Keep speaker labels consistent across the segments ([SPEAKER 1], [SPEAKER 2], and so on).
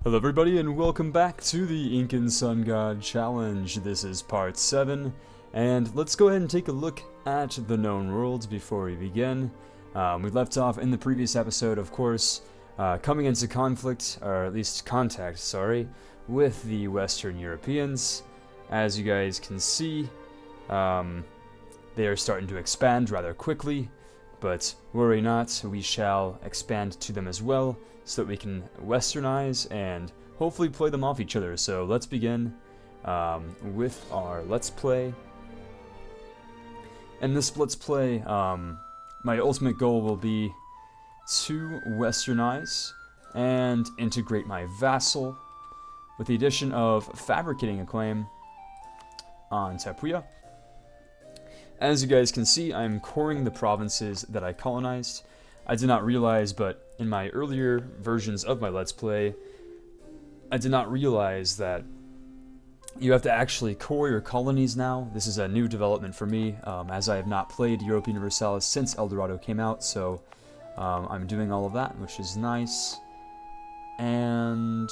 [SPEAKER 1] Hello everybody and welcome back to the Incan Sun God Challenge. This is part 7, and let's go ahead and take a look at the known worlds before we begin. We left off in the previous episode, of course, coming into conflict, or at least contact, sorry, with the Western Europeans. As you guys can see, they are starting to expand rather quickly, but worry not, we shall expand to them as well, so that we can westernize and hopefully play them off each other. So let's begin with our Let's Play. In this Let's Play, my ultimate goal will be to westernize and integrate my vassal, with the addition of fabricating a claim on Tapuya. As you guys can see, I'm coring the provinces that I colonized. I did not realize, but in my earlier versions of my Let's Play, I did not realize that you have to actually core your colonies now. This is a new development for me, as I have not played Europa Universalis since Eldorado came out, so I'm doing all of that, which is nice. And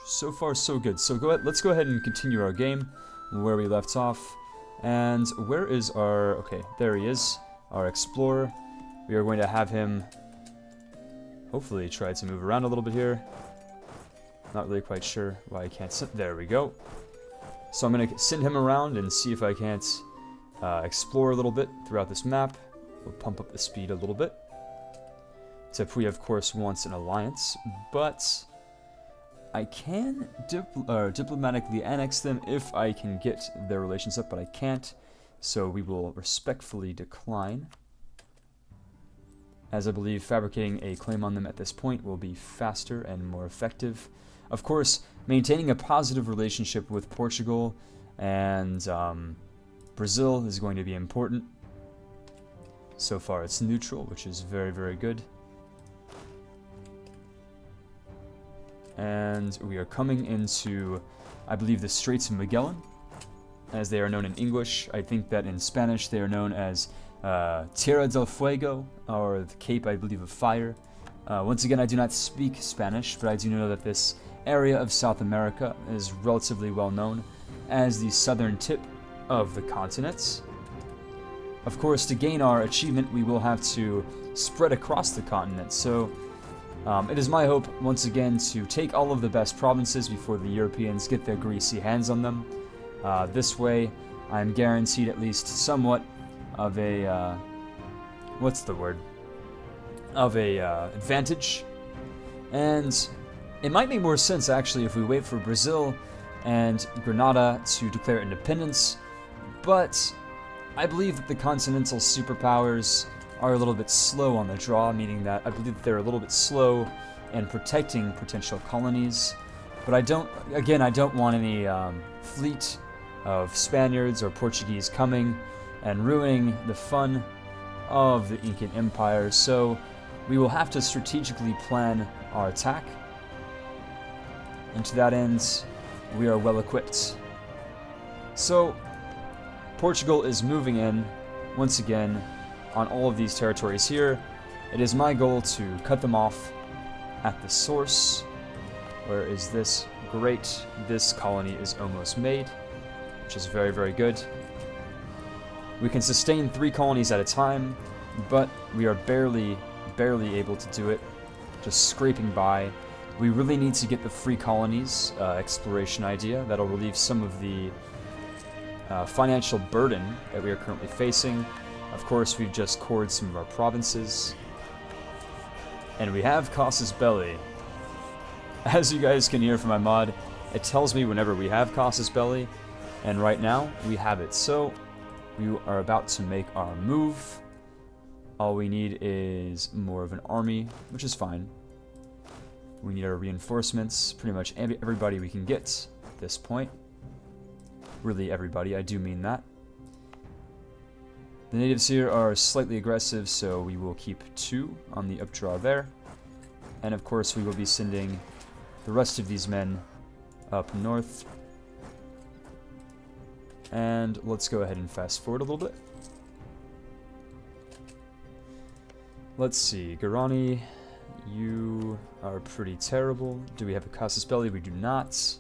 [SPEAKER 1] so far so good. So let's go ahead and continue our game where we left off. And where is our... okay, there he is, our explorer. We are going to have him hopefully try to move around a little bit here. Not really quite sure why I can't sit. There we go. So I'm going to send him around and see if I can't explore a little bit throughout this map. We'll pump up the speed a little bit. Tapuya, of course, wants an alliance, but I can diplomatically annex them if I can get their relations up, but I can't. So we will respectfully decline, as I believe fabricating a claim on them at this point will be faster and more effective. Of course, maintaining a positive relationship with Portugal and Brazil is going to be important. So far it's neutral, which is very, very good. And we are coming into, I believe, the Straits of Magellan, as they are known in English. I think that in Spanish they are known as Tierra del Fuego, or the Cape, I believe, of Fire. Once again, I do not speak Spanish, but I do know that this area of South America is relatively well known as the southern tip of the continent. Of course, to gain our achievement, we will have to spread across the continent, so it is my hope, once again, to take all of the best provinces before the Europeans get their greasy hands on them. This way, I'm guaranteed at least somewhat of a, what's the word? Of a advantage. And it might make more sense, actually, if we wait for Brazil and Grenada to declare independence, but I believe that the continental superpowers are a little bit slow on the draw, meaning that I believe that they're a little bit slow in protecting potential colonies. But I don't want any fleet of Spaniards or Portuguese coming and ruining the fun of the Incan Empire, so we will have to strategically plan our attack. And to that end, we are well equipped. So, Portugal is moving in, once again, on all of these territories here. It is my goal to cut them off at the source. Where is this? Great. This colony is almost made, which is very, very good. We can sustain 3 colonies at a time, but we are barely able to do it, just scraping by. We really need to get the free colonies exploration idea. That'll relieve some of the financial burden that we are currently facing. Of course, we've just cored some of our provinces, and we have casus belli. As you guys can hear from my mod, it tells me whenever we have casus belli, and right now we have it. So we are about to make our move. All we need is more of an army, which is fine. We need our reinforcements, pretty much everybody we can get at this point. Really everybody, I do mean that. The natives here are slightly aggressive, so we will keep 2 on the updraw there. And of course we will be sending the rest of these men up north. And let's go ahead and fast forward a little bit. Let's see, Guarani, You are pretty terrible. Do we have a casus belli? We do not.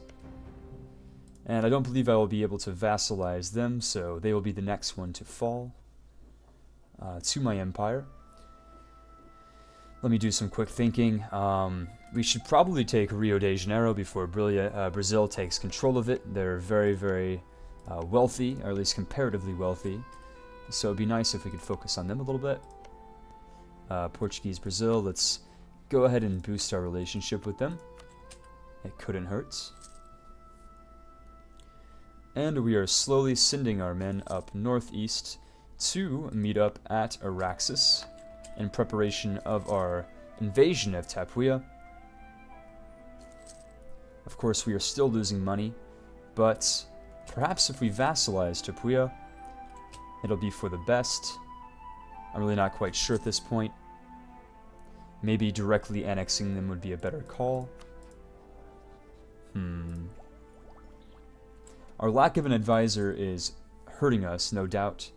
[SPEAKER 1] And I don't believe I will be able to vassalize them, so they will be the next one to fall to my empire. Let me do some quick thinking. We should probably take Rio de Janeiro before Brazil takes control of it. They're very, very wealthy, or at least comparatively wealthy. So it'd be nice if we could focus on them a little bit. Portuguese Brazil, let's go ahead and boost our relationship with them. It couldn't hurt. And we are slowly sending our men up northeast to meet up at Araxes in preparation of our invasion of Tapuia. Of course, we are still losing money, but perhaps if we vassalize Tapuia, it'll be for the best. I'm really not quite sure at this point. Maybe directly annexing them would be a better call. Our lack of an advisor is hurting us, no doubt.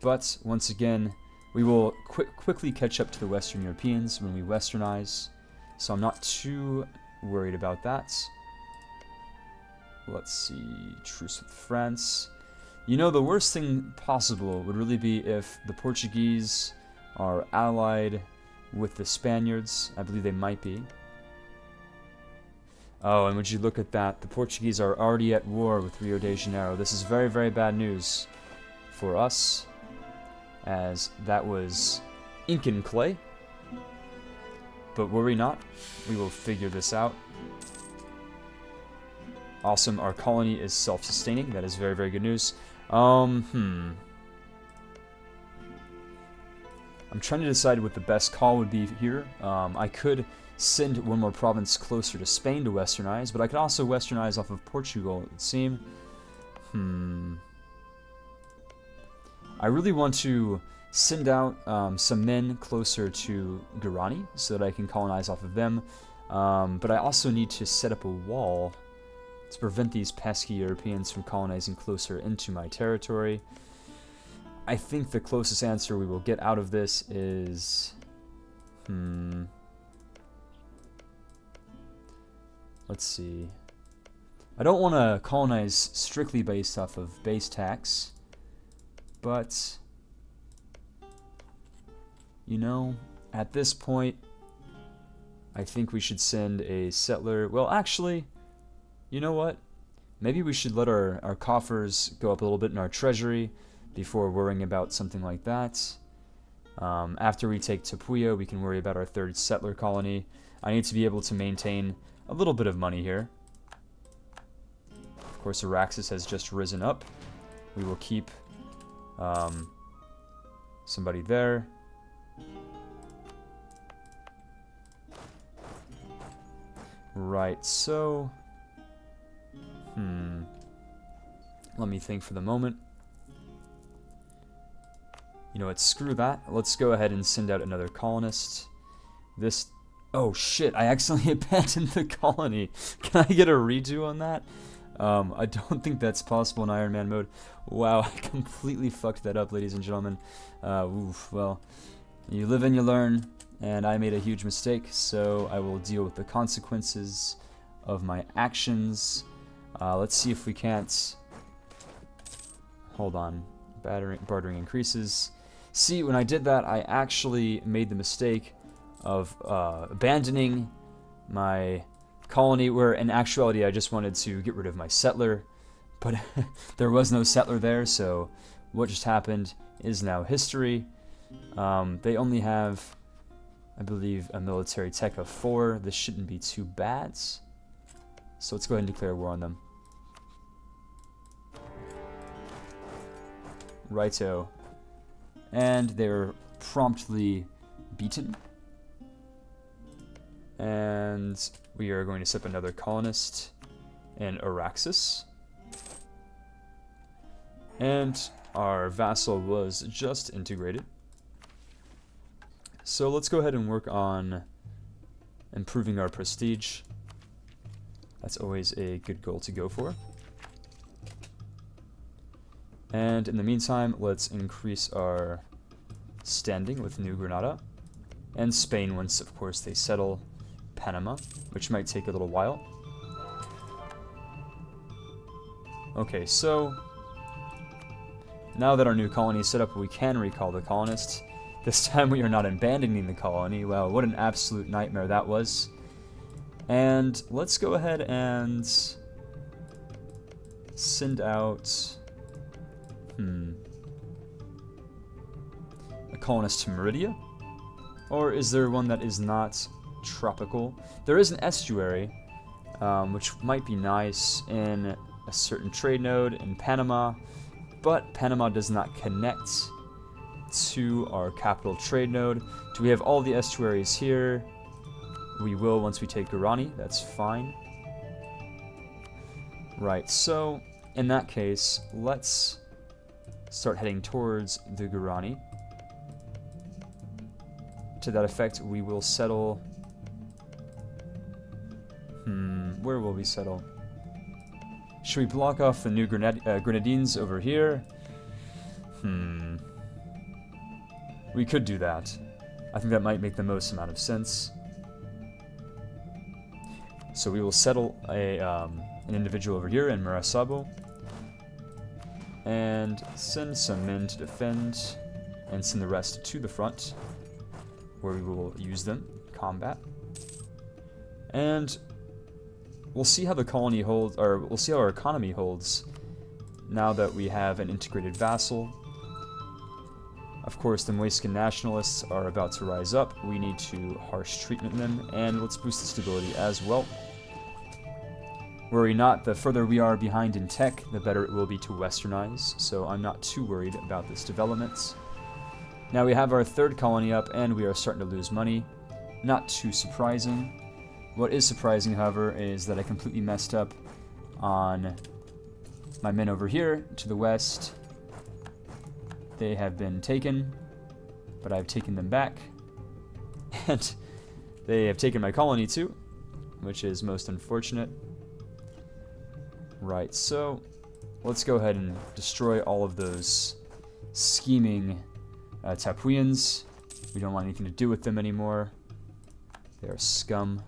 [SPEAKER 1] But, once again, we will quickly catch up to the Western Europeans when we westernize. So I'm not too worried about that. Let's see. Truce with France. You know, the worst thing possible would really be if the Portuguese are allied with the Spaniards. I believe they might be. Oh, and would you look at that? The Portuguese are already at war with Rio de Janeiro. This is very, very bad news for us, as that was Incan clay. But worry not, we will figure this out. Awesome, our colony is self-sustaining. That is very, very good news. I'm trying to decide what the best call would be here. I could send one more province closer to Spain to westernize, but I could also westernize off of Portugal, it would seem. I really want to send out some men closer to Guarani so that I can colonize off of them. But I also need to set up a wall to prevent these pesky Europeans from colonizing closer into my territory. I think the closest answer we will get out of this is... Let's see. I don't want to colonize strictly based off of base tax, but, you know, at this point, I think we should send a settler. Well, actually, you know what? Maybe we should let our coffers go up a little bit in our treasury before worrying about something like that. After we take Tapuia, we can worry about our third settler colony. I need to be able to maintain a little bit of money here. Of course, Araxes has just risen up. We will keep somebody there. Right, so... Let me think for the moment. You know what, screw that. Let's go ahead and send out another colonist. This... Oh shit, I accidentally abandoned the colony. Can I get a redo on that? I don't think that's possible in Iron Man mode. Wow, I completely fucked that up, ladies and gentlemen. Well, you live and you learn, and I made a huge mistake, so I will deal with the consequences of my actions. Let's see if we can't... Hold on. Bartering increases. See, when I did that, I actually made the mistake of abandoning my colony, where in actuality I just wanted to get rid of my settler, but there was no settler there, so what just happened is now history. They only have, I believe, a military tech of 4. This shouldn't be too bad, so let's go ahead and declare war on them. Righto. And they're promptly beaten. And we are going to set up another colonist in Araxes. And our vassal was just integrated. So let's go ahead and work on improving our prestige. That's always a good goal to go for. And in the meantime, let's increase our standing with New Granada. And Spain once, of course, they settle Panama, which might take a little while. Okay, so now that our new colony is set up, we can recall the colonists. This time we are not abandoning the colony. Wow, what an absolute nightmare that was. And let's go ahead and send out a colonist to Meridia? Or is there one that is not tropical? There is an estuary, which might be nice in a certain trade node in Panama, but Panama does not connect to our capital trade node. Do we have all the estuaries here? We will once we take Guarani. That's fine. Right, so in that case, let's start heading towards the Guarani. To that effect, we will settle... where will we settle? Should we block off the new Grenadines over here? We could do that. I think that might make the most amount of sense. So we will settle an individual over here in Maracaibo. And send some men to defend. And send the rest to the front, where we will use them in combat. And we'll see how the colony holds, or we'll see how our economy holds now that we have an integrated vassal. Of course, the Muiscan nationalists are about to rise up. We need to harsh treatment them, and let's boost the stability as well. Worry not, the further we are behind in tech, the better it will be to westernize, so I'm not too worried about this development. Now we have our third colony up, and we are starting to lose money. Not too surprising. What is surprising, however, is that I completely messed up on my men over here to the west. They have been taken, but I've taken them back. And they have taken my colony too, which is most unfortunate. Right, so let's go ahead and destroy all of those scheming Tapuians. We don't want anything to do with them anymore. They are scum.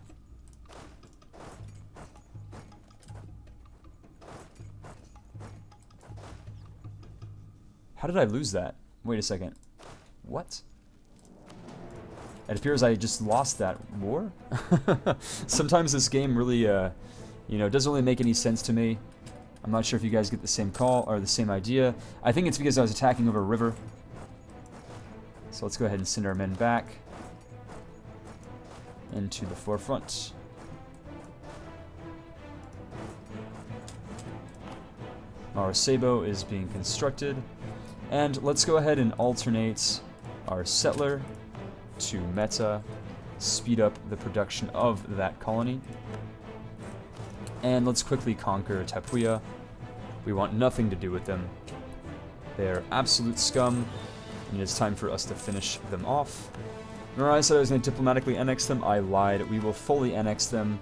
[SPEAKER 1] How did I lose that? Wait a second. What? It appears I just lost that war. Sometimes this game really, you know, doesn't really make any sense to me. I'm not sure if you guys get the same call or the same idea. I think it's because I was attacking over a river. So let's go ahead and send our men back into the forefront. Maracaibo is being constructed. And let's go ahead and alternate our settler to Meta, speed up the production of that colony. And let's quickly conquer Tapuia. We want nothing to do with them. They're absolute scum, and it's time for us to finish them off. Remember I said I was going to diplomatically annex them? I lied. We will fully annex them,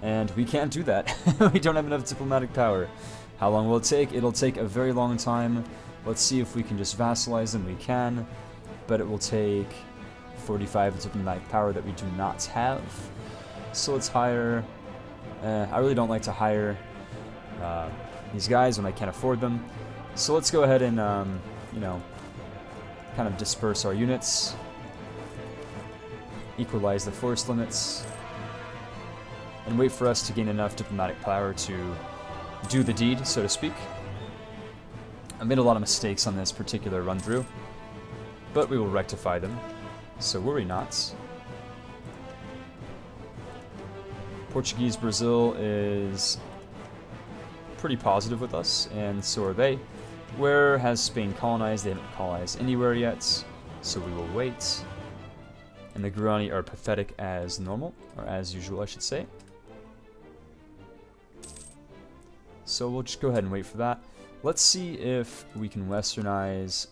[SPEAKER 1] and we can't do that. We don't have enough diplomatic power. How long will it take? It'll take a very long time. Let's see if we can just vassalize them. We can, but it will take 45 diplomatic power that we do not have. So let's hire... I really don't like to hire these guys when I can't afford them. So let's go ahead and, you know, kind of disperse our units. Equalize the force limits. And wait for us to gain enough diplomatic power to do the deed, so to speak. I made a lot of mistakes on this particular run-through, but we will rectify them, so worry not. Portuguese Brazil is pretty positive with us, and so are they. Where has Spain colonized? They haven't colonized anywhere yet, so we will wait. And the Guarani are pathetic as normal, or as usual, I should say. So we'll just go ahead and wait for that. Let's see if we can westernize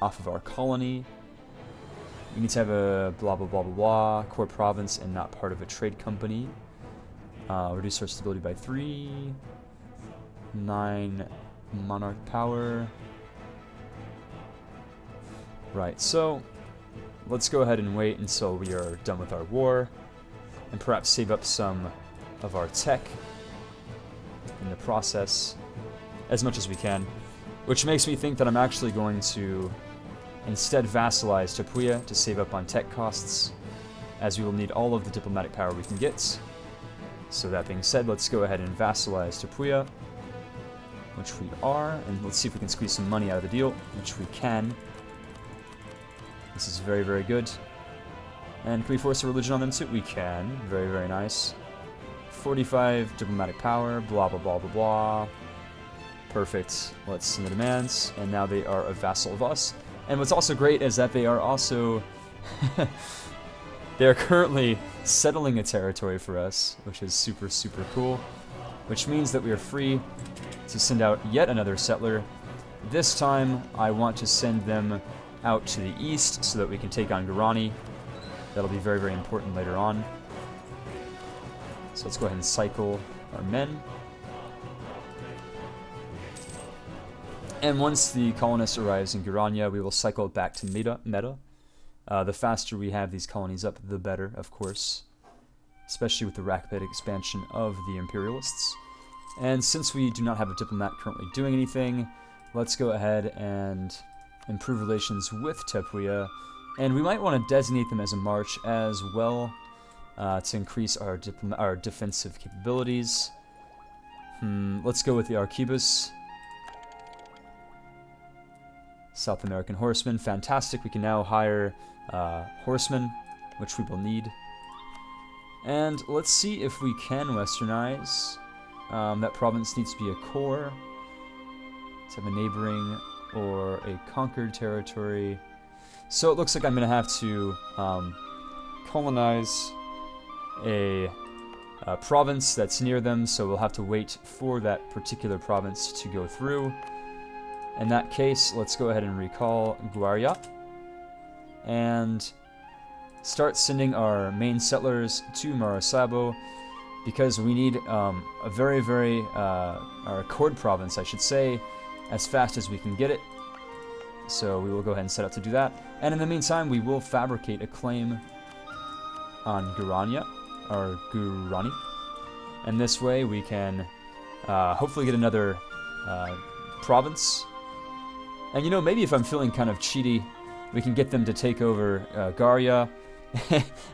[SPEAKER 1] off of our colony. We need to have a blah blah blah blah blah core province and not part of a trade company. Reduce our stability by 3. 9 monarch power. Right, so let's go ahead and wait until we are done with our war, and perhaps save up some of our tech in the process, as much as we can. Which makes me think that I'm actually going to instead vassalize Tapuya to save up on tech costs, as we will need all of the diplomatic power we can get. So that being said, let's go ahead and vassalize Tapuya, which we are, and let's see if we can squeeze some money out of the deal, which we can. This is very, very good. And can we force a religion on them too? We can. Very, very nice. 45 diplomatic power, blah, blah, blah, blah, blah. Perfect. Let's send the demands, and now they are a vassal of us. And what's also great is that they are also... they are currently settling a territory for us, which is super, super cool. Which means that we are free to send out yet another settler. This time, I want to send them out to the east so that we can take on Guarani. That'll be very, very important later on. So let's go ahead and cycle our men. And once the colonist arrives in Gurania, we will cycle it back to Meta. The faster we have these colonies up, the better, of course. Especially with the rapid expansion of the imperialists. And since we do not have a diplomat currently doing anything, let's go ahead and improve relations with Tapuya. And we might want to designate them as a march as well to increase our defensive capabilities. Let's go with the Arquebus. South American horsemen, fantastic. We can now hire horsemen, which we will need. And let's see if we can westernize. That province needs to be a core. Let's have a neighboring or a conquered territory. So it looks like I'm going to have to colonize a province that's near them, so we'll have to wait for that particular province to go through. In that case, let's go ahead and recall Guaria and start sending our main settlers to Maracaibo, because we need a our Accord province, I should say, as fast as we can get it. So we will go ahead and set out to do that. And in the meantime, we will fabricate a claim on Guarani. And this way we can hopefully get another province. And you know, maybe if I'm feeling kind of cheaty, we can get them to take over Garia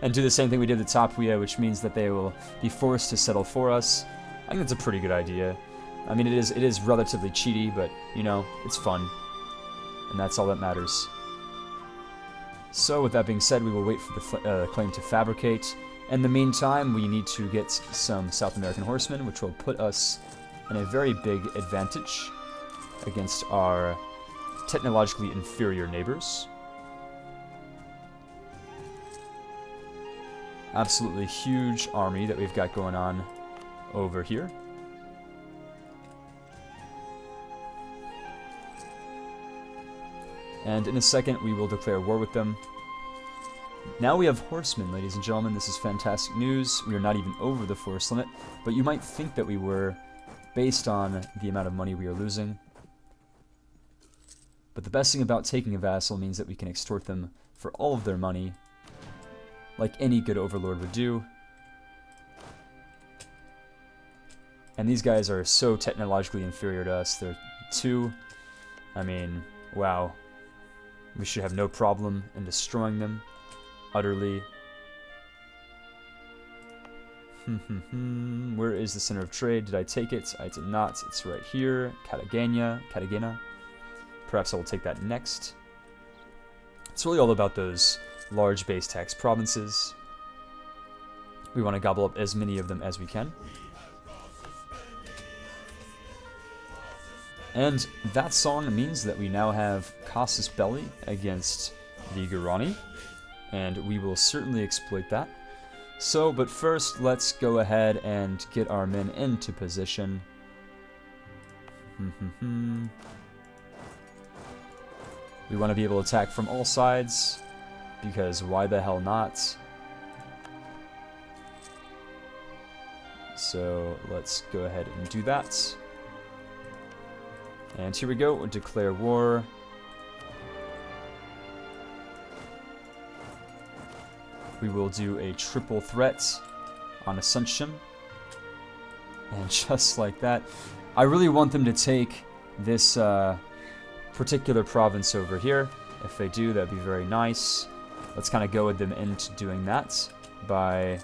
[SPEAKER 1] and do the same thing we did with Tapuya, which means that they will be forced to settle for us. I think that's a pretty good idea. I mean, it is relatively cheaty, but, you know, it's fun. And that's all that matters. So, with that being said, we will wait for the claim to fabricate. In the meantime, we need to get some South American horsemen, which will put us in a very big advantage against our technologically inferior neighbors. Absolutely huge army that we've got going on over here. And in a second, we will declare war with them. Now we have horsemen, ladies and gentlemen. This is fantastic news. We are not even over the force limit, but you might think that we were based on the amount of money we are losing. But the best thing about taking a vassal means that we can extort them for all of their money, like any good overlord would do. And these guys are so technologically inferior to us. They're 2. I mean, wow. We should have no problem in destroying them utterly. Where is the center of trade? Did I take it? I did not. It's right here. Cartagena. Perhaps I will take that next. It's really all about those large base tax provinces. We want to gobble up as many of them as we can. And that song means that we now have Casus Belli against the Guarani, and we will certainly exploit that. So, but first, let's go ahead and get our men into position. We want to be able to attack from all sides, because why the hell not? So, let's go ahead and do that. And here we go, declare war. we will do a triple threat on Ascension. And just like that, I really want them to take this particular province over here. If they do, that'd be very nice. Let's kind of go with them into doing that by,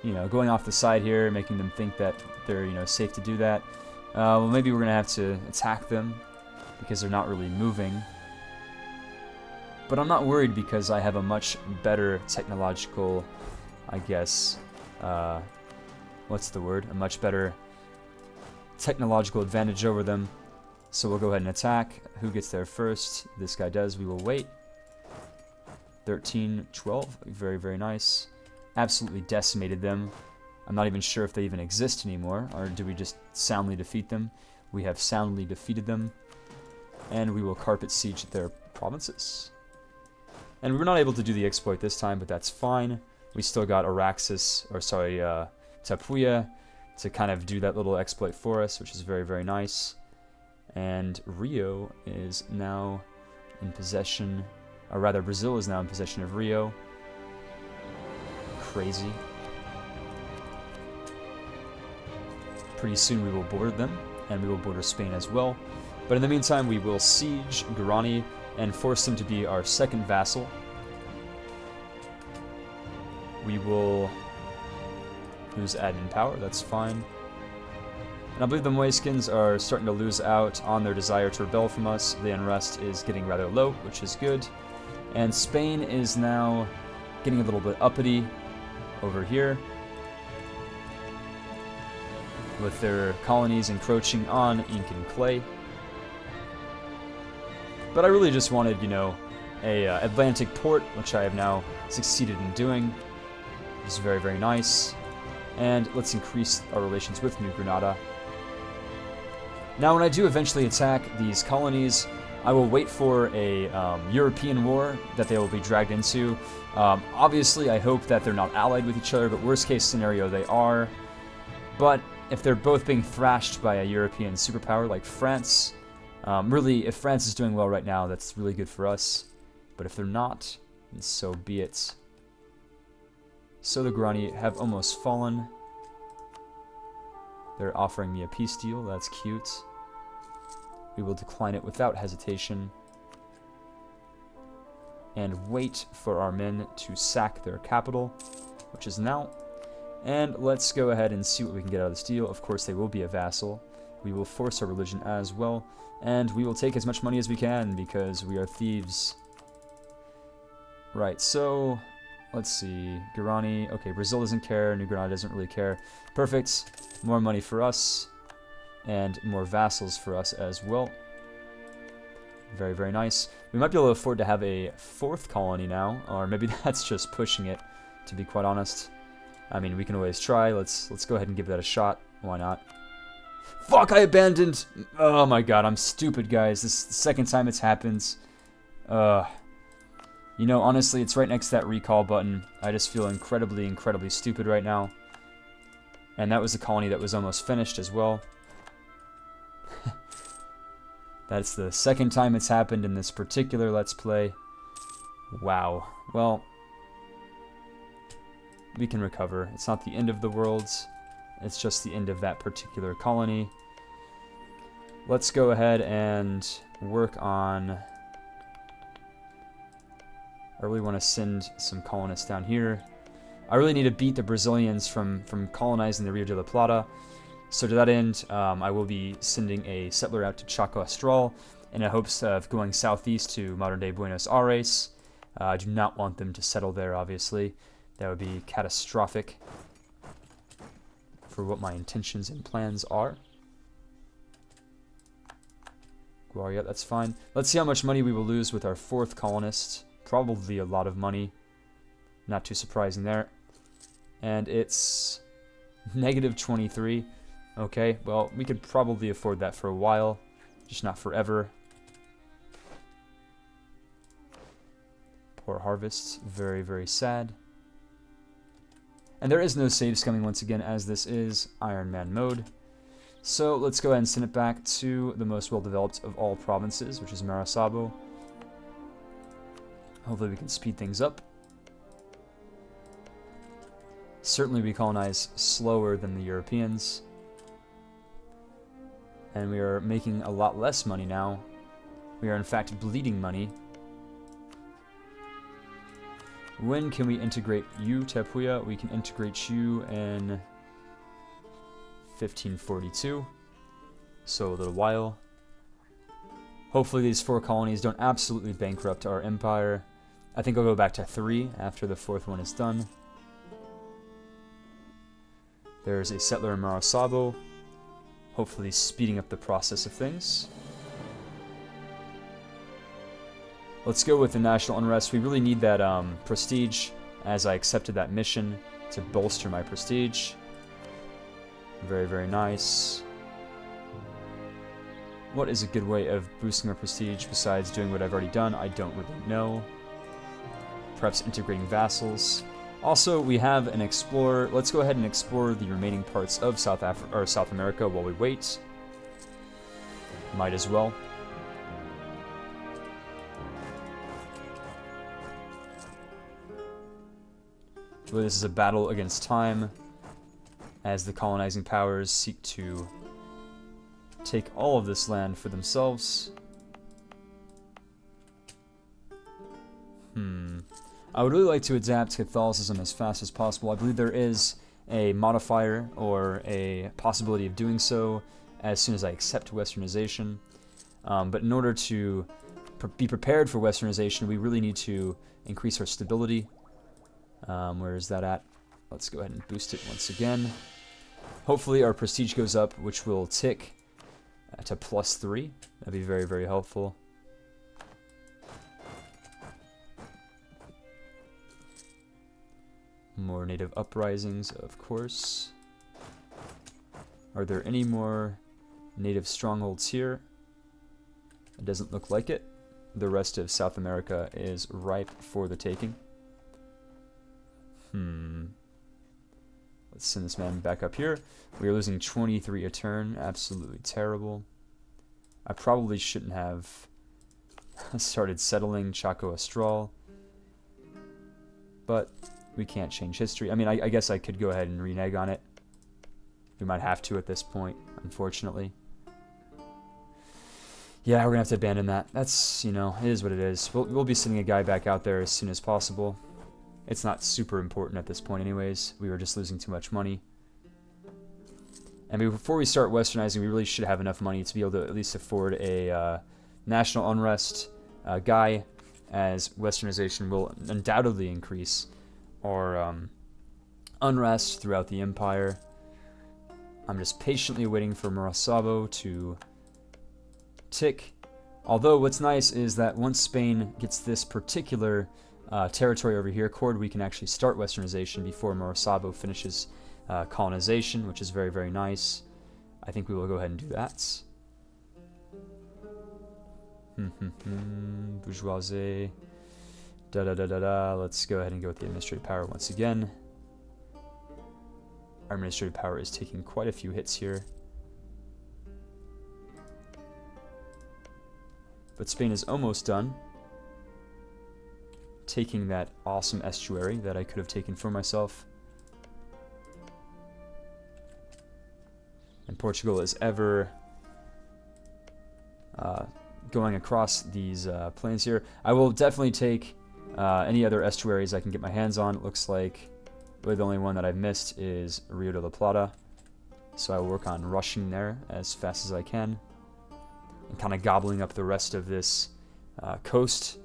[SPEAKER 1] you know, going off the side here, making them think that they're, you know, safe to do that. Well, maybe we're going to have to attack them because they're not really moving. But I'm not worried because I have a much better technological, I guess, what's the word? A much better technological advantage over them. So we'll go ahead and attack. Who gets there first? This guy does. We will wait. 13, 12. Very, very nice. Absolutely decimated them. I'm not even sure if they even exist anymore, or do we just soundly defeat them? We have soundly defeated them. And we will carpet siege their provinces. And we're not able to do the exploit this time, but that's fine. We still got Araxis, or sorry, Tapuya to kind of do that little exploit for us, which is very, very nice. And Rio is now in possession, or rather Brazil is now in possession of Rio. Crazy. Pretty soon we will border them, and we will border Spain as well. But in the meantime, we will siege Guarani and force them to be our second vassal. We will lose admin power, that's fine. And I believe the Moiskins are starting to lose out on their desire to rebel from us. The unrest is getting rather low, which is good. And Spain is now getting a little bit uppity over here, with their colonies encroaching on Incan clay. But I really just wanted, you know, a Atlantic port, which I have now succeeded in doing, which is very, very nice. And let's increase our relations with New Granada. Now, when I do eventually attack these colonies, I will wait for a European war that they will be dragged into. Obviously, I hope that they're not allied with each other, but worst case scenario, they are. But if they're both being thrashed by a European superpower like France, really, if France is doing well right now, that's really good for us. But if they're not, then so be it. So the Guarani have almost fallen. They're offering me a peace deal. That's cute. We will decline it without hesitation. And wait for our men to sack their capital, which is now. And let's go ahead and see what we can get out of this deal. Of course, they will be a vassal. We will force our religion as well. And we will take as much money as we can because we are thieves. Right, so let's see. Guarani. Okay, Brazil doesn't care. New Granada doesn't really care. Perfect. More money for us. And more vassals for us as well. Very, very nice. We might be able to afford to have a fourth colony now. Or maybe that's just pushing it, to be quite honest. I mean, we can always try. Let's go ahead and give that a shot. Why not? Fuck, I abandoned! Oh my god, I'm stupid, guys. This is the second time it's happened. You know, honestly, it's right next to that recall button. I just feel incredibly, incredibly stupid right now. And that was a colony that was almost finished as well. That's the second time it's happened in this particular Let's Play. Wow. Well, we can recover. It's not the end of the world. It's just the end of that particular colony. Let's go ahead and work on... I really want to send some colonists down here. I really need to beat the Brazilians from colonizing the Rio de la Plata. So to that end, I will be sending a settler out to Chaco Astral in the hopes of going southeast to modern-day Buenos Aires. I do not want them to settle there, obviously. That would be catastrophic for what my intentions and plans are. Guaria, that's fine. Let's see how much money we will lose with our fourth colonist. Probably a lot of money. Not too surprising there. And it's negative 23. Okay, well, we could probably afford that for a while. Just not forever. Poor harvests. Very, very sad. And there is no saves coming once again, as this is Iron Man mode. So let's go ahead and send it back to the most well-developed of all provinces, which is Maracaibo. Hopefully we can speed things up. Certainly we colonize slower than the Europeans. And we are making a lot less money now. We are in fact bleeding money. When can we integrate you, Tapuya? We can integrate you in 1542. So a little while. Hopefully these 4 colonies don't absolutely bankrupt our empire. I think I'll go back to 3 after the 4th one is done. There's a settler in Marasabo, hopefully speeding up the process of things. Let's go with the national unrest. We really need that prestige, as I accepted that mission to bolster my prestige. Very, very nice. What is a good way of boosting our prestige besides doing what I've already done? I don't really know. Perhaps integrating vassals. Also, we have an explorer. Let's go ahead and explore the remaining parts of South America while we wait. Might as well. Well, this is a battle against time, as the colonizing powers seek to take all of this land for themselves. I would really like to adapt Catholicism as fast as possible. I believe there is a modifier or a possibility of doing so as soon as I accept Westernization. But in order to be prepared for Westernization, we really need to increase our stability. Where is that at? Let's go ahead and boost it once again. Hopefully our prestige goes up, which will tick to +3. That'd be very, very helpful. More native uprisings, of course. Are there any more native strongholds here? It doesn't look like it. The rest of South America is ripe for the taking. Let's send this man back up here. We are losing 23 a turn. Absolutely terrible. I probably shouldn't have started settling Chaco Astral. But we can't change history. I mean, I guess I could go ahead and renege on it. We might have to at this point, unfortunately. Yeah, we're going to have to abandon that. That's, you know, it is what it is. We'll be sending a guy back out there as soon as possible. It's not super important at this point anyways. We were just losing too much money. And before we start Westernizing, we really should have enough money to be able to at least afford a national unrest guy, as Westernization will undoubtedly increase our unrest throughout the empire. I'm just patiently waiting for Marasabo to tick. Although what's nice is that once Spain gets this particular territory over here, Cord, we can actually start Westernization before Marasabo finishes colonization, which is very, very nice. I think we will go ahead and do that. Bourgeoisie. Let's go ahead and go with the administrative power once again. Our administrative power is taking quite a few hits here. But Spain is almost done taking that awesome estuary that I could have taken for myself. And Portugal is ever going across these plains here. I will definitely take any other estuaries I can get my hands on. It looks like really the only one that I've missed is Rio de la Plata. So I will work on rushing there as fast as I can. And kind of gobbling up the rest of this coast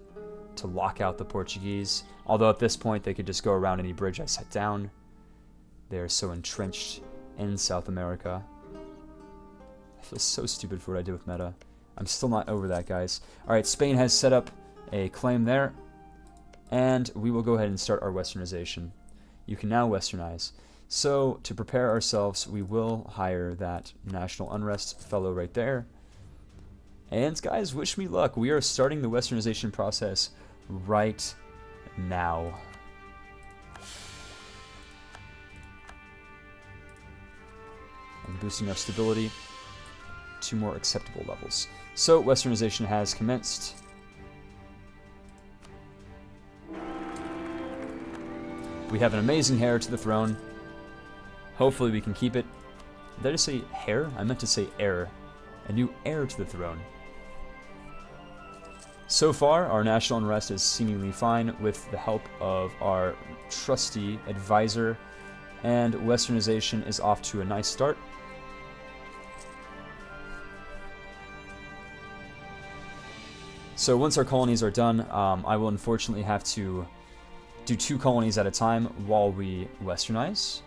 [SPEAKER 1] to lock out the Portuguese. Although at this point they could just go around any bridge I set down. They're so entrenched in South America. I feel so stupid for what I did with meta. I'm still not over that, guys. Alright, Spain has set up a claim there. And we will go ahead and start our Westernization. You can now Westernize. So, to prepare ourselves, we will hire that national unrest fellow right there. And guys, wish me luck. We are starting the Westernization process right now. And boosting our stability to more acceptable levels. So, Westernization has commenced. We have an amazing heir to the throne. Hopefully we can keep it. Did I just say heir? I meant to say heir. A new heir to the throne. So far, our national unrest is seemingly fine with the help of our trusty advisor, and Westernization is off to a nice start. So once our colonies are done, I will unfortunately have to do 2 colonies at a time while we westernize.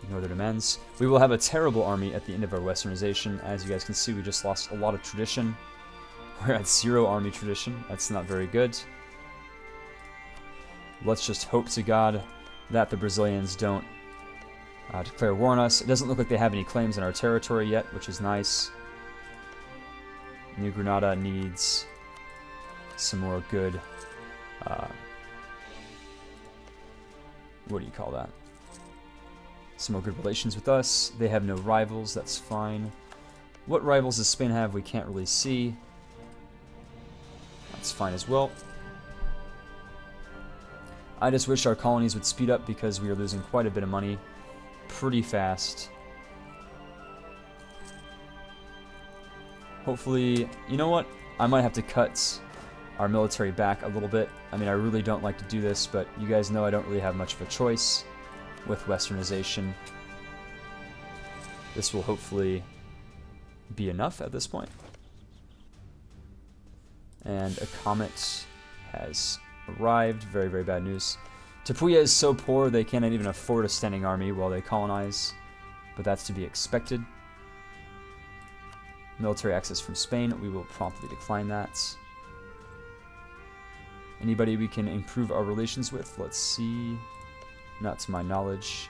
[SPEAKER 1] Ignore their demands. We will have a terrible army at the end of our westernization. As you guys can see, we just lost a lot of tradition. We're at 0 army tradition. That's not very good. Let's just hope to God that the Brazilians don't declare war on us. It doesn't look like they have any claims in our territory yet, which is nice. New Granada needs some more good, what do you call that? Some more good relations with us. They have no rivals, that's fine. What rivals does Spain have? We can't really see. That's fine as well. I just wish our colonies would speed up because we are losing quite a bit of money pretty fast. Hopefully, you know what? I might have to cut our military back a little bit. I mean, I really don't like to do this, but you guys know I don't really have much of a choice with westernization. This will hopefully be enough at this point. And a comet has arrived. Very, very bad news. Tapuya is so poor they cannot even afford a standing army while they colonize, but that's to be expected. Military access from Spain, we will promptly decline that. Anybody we can improve our relations with? Let's see. Not to my knowledge.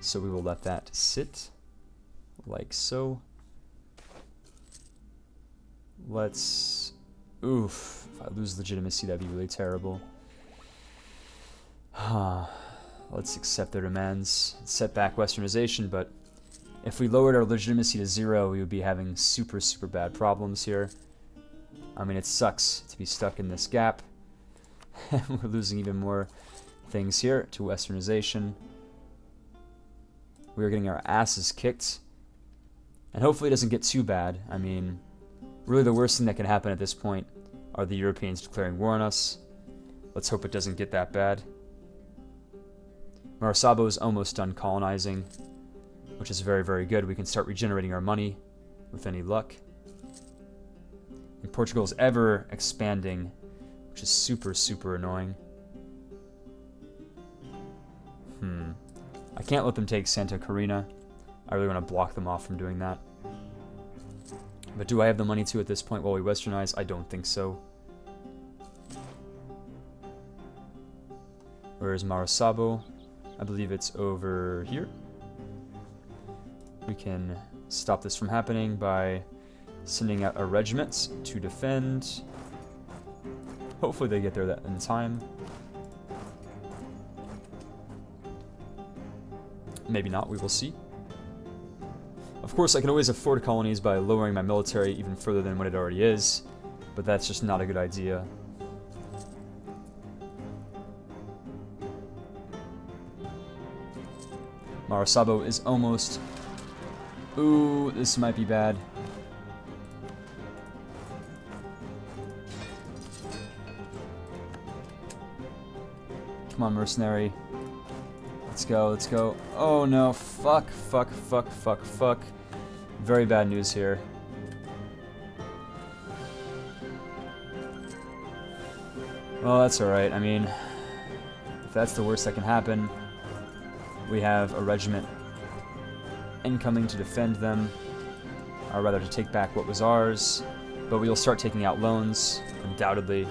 [SPEAKER 1] So we will let that sit. Like so. Let's... Oof. If I lose legitimacy, that'd be really terrible. Let's accept their demands. Set back westernization, but if we lowered our legitimacy to 0, we would be having super, super bad problems here. I mean, it sucks to be stuck in this gap. We're losing even more things here to westernization. We're getting our asses kicked. And hopefully it doesn't get too bad. I mean, really the worst thing that can happen at this point are the Europeans declaring war on us. Let's hope it doesn't get that bad. Marasabo is almost done colonizing, which is very, very good. We can start regenerating our money with any luck. And Portugal is ever expanding, which is super, super annoying. I can't let them take Santa Catarina. I really want to block them off from doing that. But do I have the money to at this point while we westernize? I don't think so. Where is Marasabo? I believe it's over here. We can stop this from happening by sending out a regiment to defend. Hopefully they get there in time. Maybe not, we will see. Of course, I can always afford colonies by lowering my military even further than what it already is, but that's just not a good idea. Marasabo is almost... Ooh, this might be bad. Come on, mercenary. Let's go, let's go. Oh no, fuck, fuck, fuck, fuck, fuck. Very bad news here. Well, that's alright. I mean, if that's the worst that can happen, we have a regiment incoming to defend them, or rather to take back what was ours, but we'll start taking out loans, undoubtedly.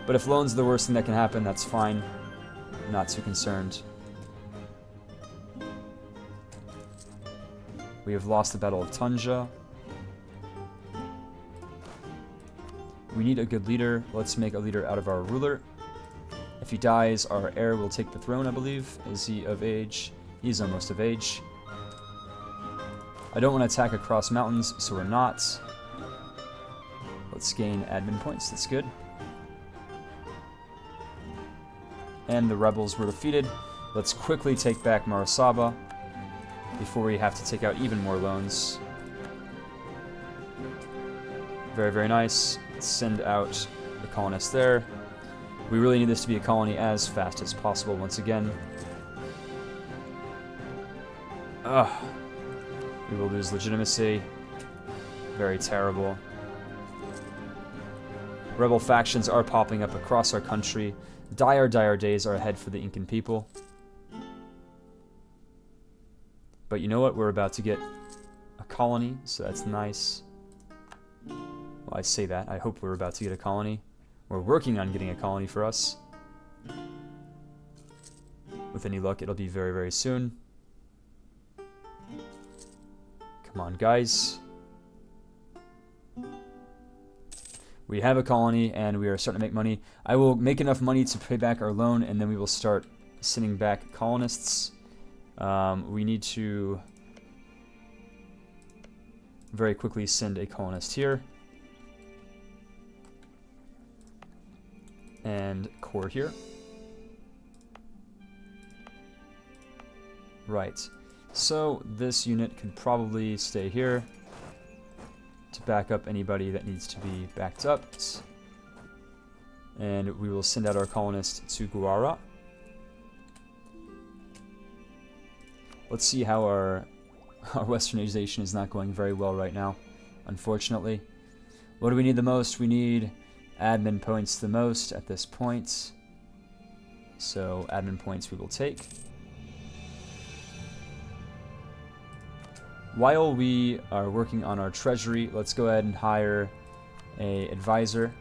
[SPEAKER 1] But if loans are the worst thing that can happen, that's fine. I'm not too concerned. We have lost the Battle of Tanja. We need a good leader. Let's make a leader out of our ruler. If he dies, our heir will take the throne, I believe. Is he of age? He's almost of age. I don't want to attack across mountains, so we're not. Let's gain admin points. That's good. and the rebels were defeated. Let's quickly take back Marasaba before we have to take out even more loans. Very, very nice. Let's send out the colonists there. We really need this to be a colony as fast as possible once again. Ugh. We will lose legitimacy. Very terrible. Rebel factions are popping up across our country. Dire, dire days are ahead for the Incan people. But you know what? We're about to get a colony, so that's nice. Well, I say that. I hope we're about to get a colony. We're working on getting a colony for us. With any luck, it'll be very, very soon. Come on, guys. We have a colony, and we are starting to make money. I will make enough money to pay back our loan, and then we will start sending back colonists. We need to very quickly send a colonist here. And core here. Right. So this unit can probably stay here to back up anybody that needs to be backed up. And we will send out our colonist to Guara. Let's see how our westernization is not going very well right now, unfortunately. What do we need the most? We need admin points the most at this point. So admin points we will take. While we are working on our treasury, let's go ahead and hire an advisor.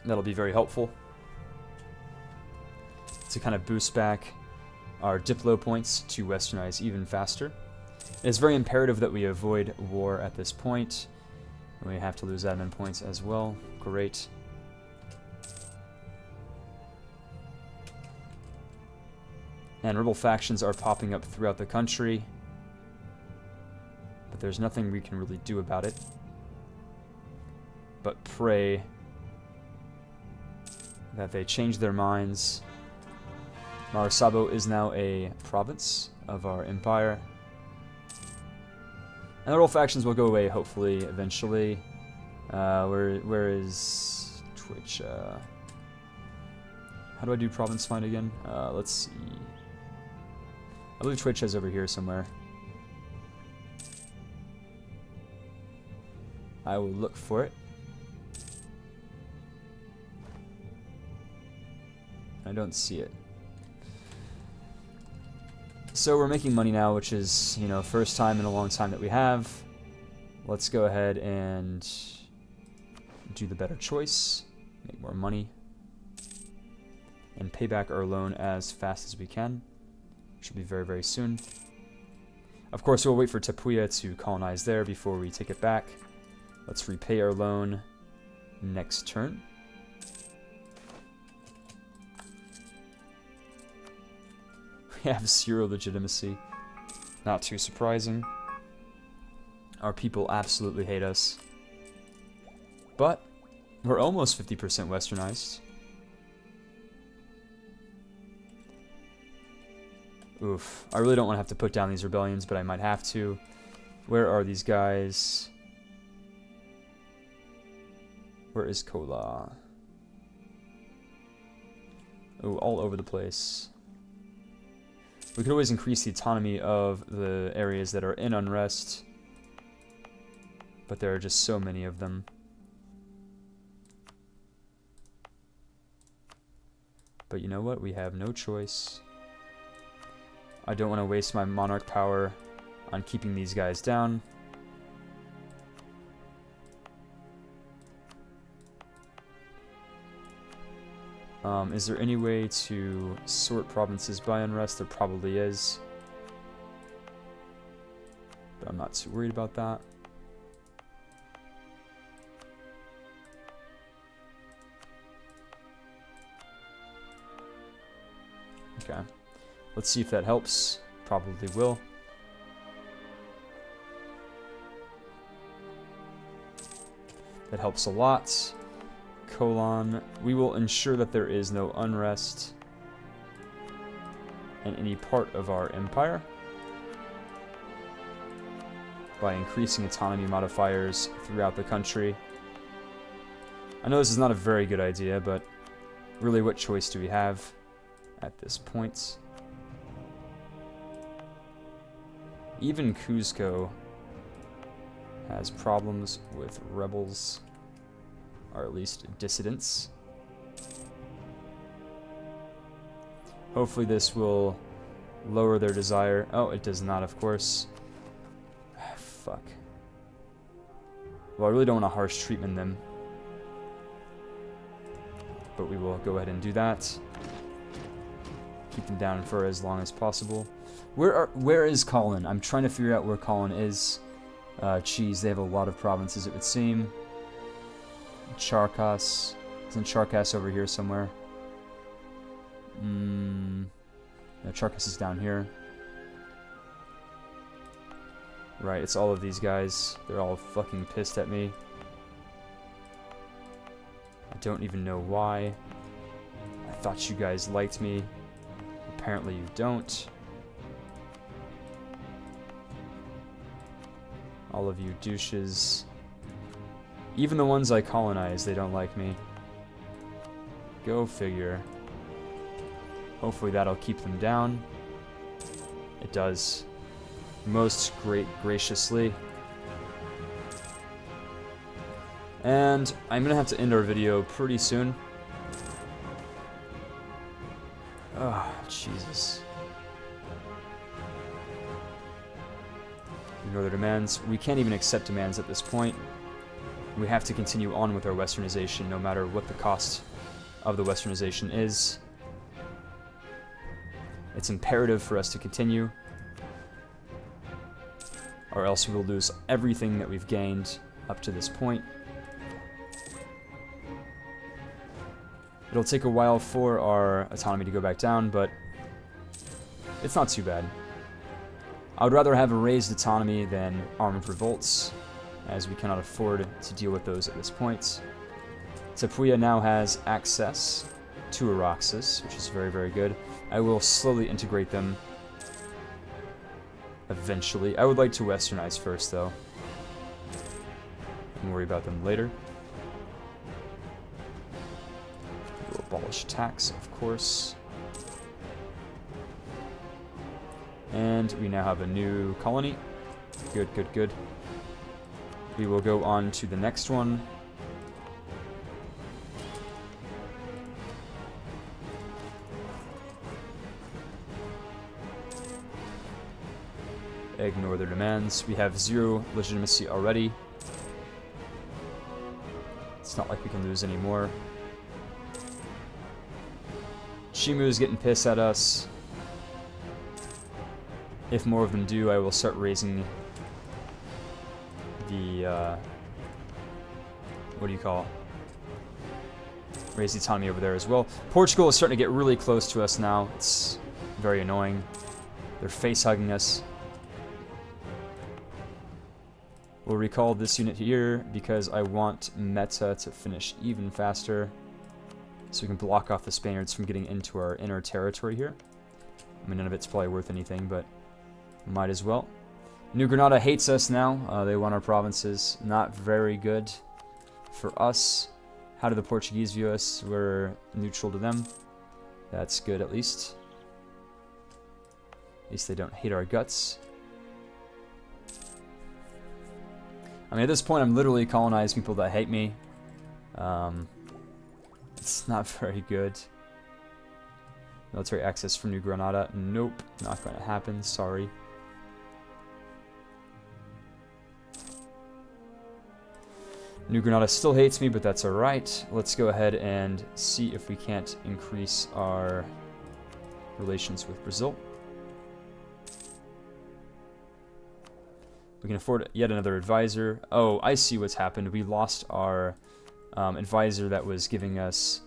[SPEAKER 1] That'll be very helpful to kind of boost back our Diplo points to westernize even faster. It's very imperative that we avoid war at this point. We have to lose admin points as well. Great. And rebel factions are popping up throughout the country. But there's nothing we can really do about it. But pray that they change their minds. Marasabo is now a province of our empire. And the rebel factions will go away, hopefully, eventually. Where is Twitch? How do I do province find again? Let's see. I believe Twitch is over here somewhere. I will look for it. I don't see it. So we're making money now, which is, you know, first time in a long time that we have. Let's go ahead and do the better choice. Make more money. And pay back our loan as fast as we can. Should be very, very soon. Of course, we'll wait for Tapuya to colonize there before we take it back. Let's repay our loan next turn. We have 0 legitimacy. Not too surprising. Our people absolutely hate us. But we're almost 50% westernized. Oof. I really don't want to have to put down these rebellions, but I might have to. Where are these guys? Where is Kola? Oh, all over the place. We could always increase the autonomy of the areas that are in unrest. But there are just so many of them. But you know what? We have no choice. I don't want to waste my monarch power on keeping these guys down. Is there any way to sort provinces by unrest? There probably is. But I'm not too worried about that. Okay. Let's see if that helps. Probably will. That helps a lot. colon. We will ensure that there is no unrest in any part of our empire by increasing autonomy modifiers throughout the country. I know this is not a very good idea, but really what choice do we have at this point? Even Cuzco has problems with rebels, or at least dissidents. Hopefully this will lower their desire. Oh, it does not, of course. Fuck. Well, I really don't want to harsh treatment them, but we will go ahead and do that. Keep them down for as long as possible. Where is Colin? I'm trying to figure out where Colin is. Geez, they have a lot of provinces, it would seem. Charkas. Isn't Charkas over here somewhere? No, Charkas is down here. Right, it's all of these guys. They're all fucking pissed at me. I don't even know why. I thought you guys liked me. Apparently you don't. All of you douches. Even the ones I colonize, they don't like me. Go figure. Hopefully that'll keep them down. It does. Most graciously. And I'm gonna have to end our video pretty soon. Oh, Jesus. Ignore their demands. We can't even accept demands at this point. We have to continue on with our westernization no matter what the cost of the westernization is. It's imperative for us to continue, or else we will lose everything that we've gained up to this point. It'll take a while for our autonomy to go back down, but it's not too bad. I would rather have a raised autonomy than armed revolts, as we cannot afford to deal with those at this point. Tapuya now has access to Araxes, which is very, very good. I will slowly integrate them eventually. I would like to westernize first, though, and worry about them later. We'll abolish tax, of course. And we now have a new colony. Good, good, good. We will go on to the next one. Ignore their demands. We have 0 legitimacy already. It's not like we can lose any more. Shimu is getting pissed at us. If more of them do, I will start raising the, what do you call it? Raise the autonomy over there as well. Portugal is starting to get really close to us now. It's very annoying. They're face-hugging us. We'll recall this unit here because I want Meta to finish even faster, so we can block off the Spaniards from getting into our inner territory here. I mean, none of it's probably worth anything, but might as well. New Granada hates us now. They want our provinces. Not very good for us. How do the Portuguese view us? We're neutral to them. That's good, at least. At least they don't hate our guts. I mean, at this point, I'm literally colonizing people that hate me. It's not very good. Military access from New Granada. Nope, not going to happen. Sorry. New Granada still hates me, but that's alright. Let's go ahead and see if we can't increase our relations with Brazil. We can afford yet another advisor. Oh, I see what's happened. We lost our advisor that was giving us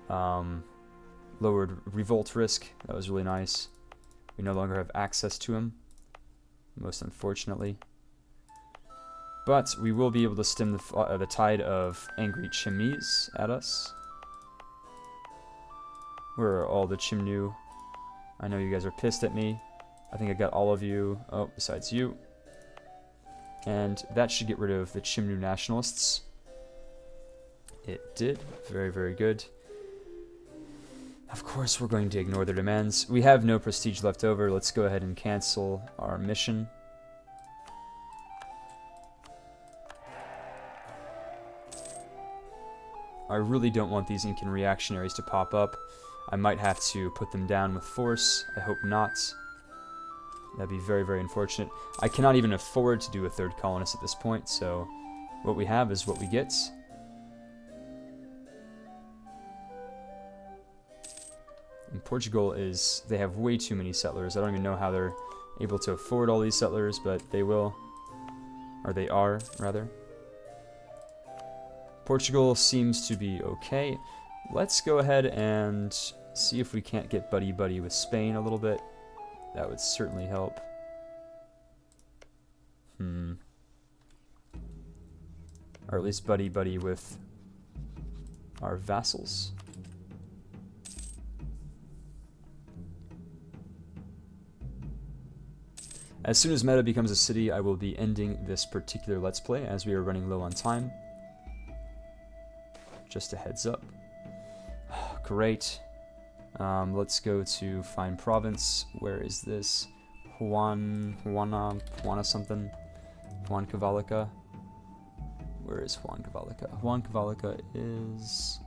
[SPEAKER 1] lowered revolt risk. That was really nice. We no longer have access to him, most unfortunately. But we will be able to stem the tide of angry chimneys at us. Where are all the chimnew? I know you guys are pissed at me. I think I got all of you. Oh, besides you. And that should get rid of the chimnew nationalists. It did. Very, very good. Of course, we're going to ignore their demands. We have no prestige left over. Let's go ahead and cancel our mission. I really don't want these Incan reactionaries to pop up. I might have to put them down with force. I hope not. That'd be very, very unfortunate. I cannot even afford to do a third colonist at this point, so what we have is what we get. And Portugal is... they have way too many settlers. I don't even know how they're able to afford all these settlers, but they will. Or they are, rather. Portugal seems to be okay. Let's go ahead and see if we can't get buddy-buddy with Spain a little bit. That would certainly help. Or at least buddy-buddy with our vassals. As soon as Meta becomes a city, I will be ending this particular Let's Play as we are running low on time. Just a heads up. Great. Let's go to find province. Where is this? Juana something? Juan Cavalica. Where is Juan Cavalica? Juan Cavalica is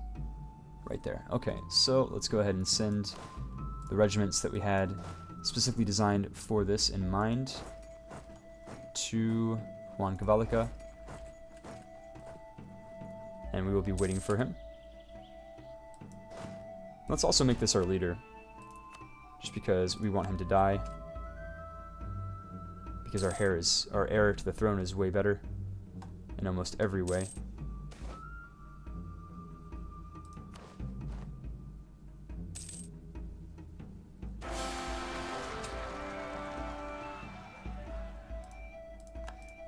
[SPEAKER 1] right there. Okay, so let's go ahead and send the regiments that we had specifically designed for this in mind to Juan Cavalica. And we will be waiting for him. Let's also make this our leader, just because we want him to die. Because our heir to the throne is way better in almost every way.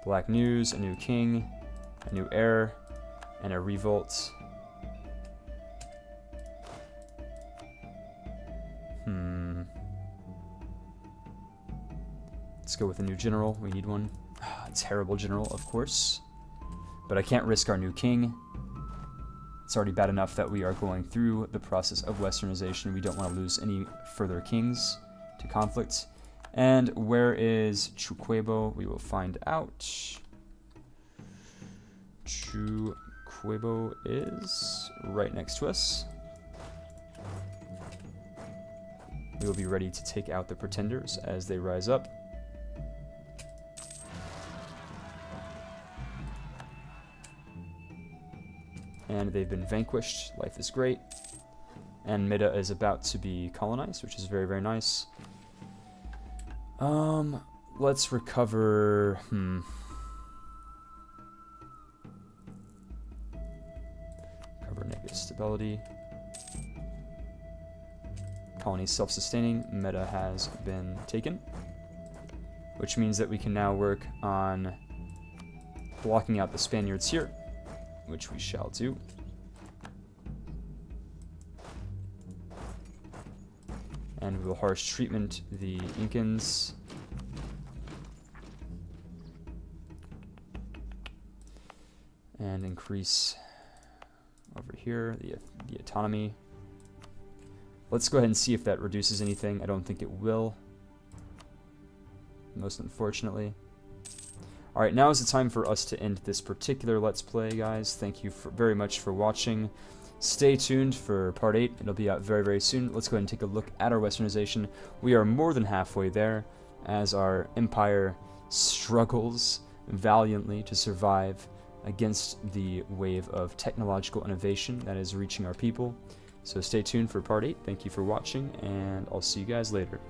[SPEAKER 1] Black news, a new king, a new heir, and a revolt. Let's go with a new general. We need one. A terrible general, of course. But I can't risk our new king. It's already bad enough that we are going through the process of westernization. We don't want to lose any further kings to conflict. And where is Chuquebo? We will find out. Chuquebo is right next to us. We will be ready to take out the pretenders as they rise up. And they've been vanquished. Life is great. And Mida is about to be colonized, which is very, very nice. Let's recover... Recover negative stability. Colony self-sustaining. Meta has been taken. Which means that we can now work on blocking out the Spaniards here, which we shall do. And we will harsh treatment the Incans. And increase over here the autonomy. Let's go ahead and see if that reduces anything. I don't think it will, most unfortunately. Alright, now is the time for us to end this particular Let's Play, guys. Thank you very much for watching. Stay tuned for part 8. It'll be out very, very soon. Let's go ahead and take a look at our westernization. We are more than halfway there as our empire struggles valiantly to survive against the wave of technological innovation that is reaching our people. So stay tuned for part 8. Thank you for watching, and I'll see you guys later.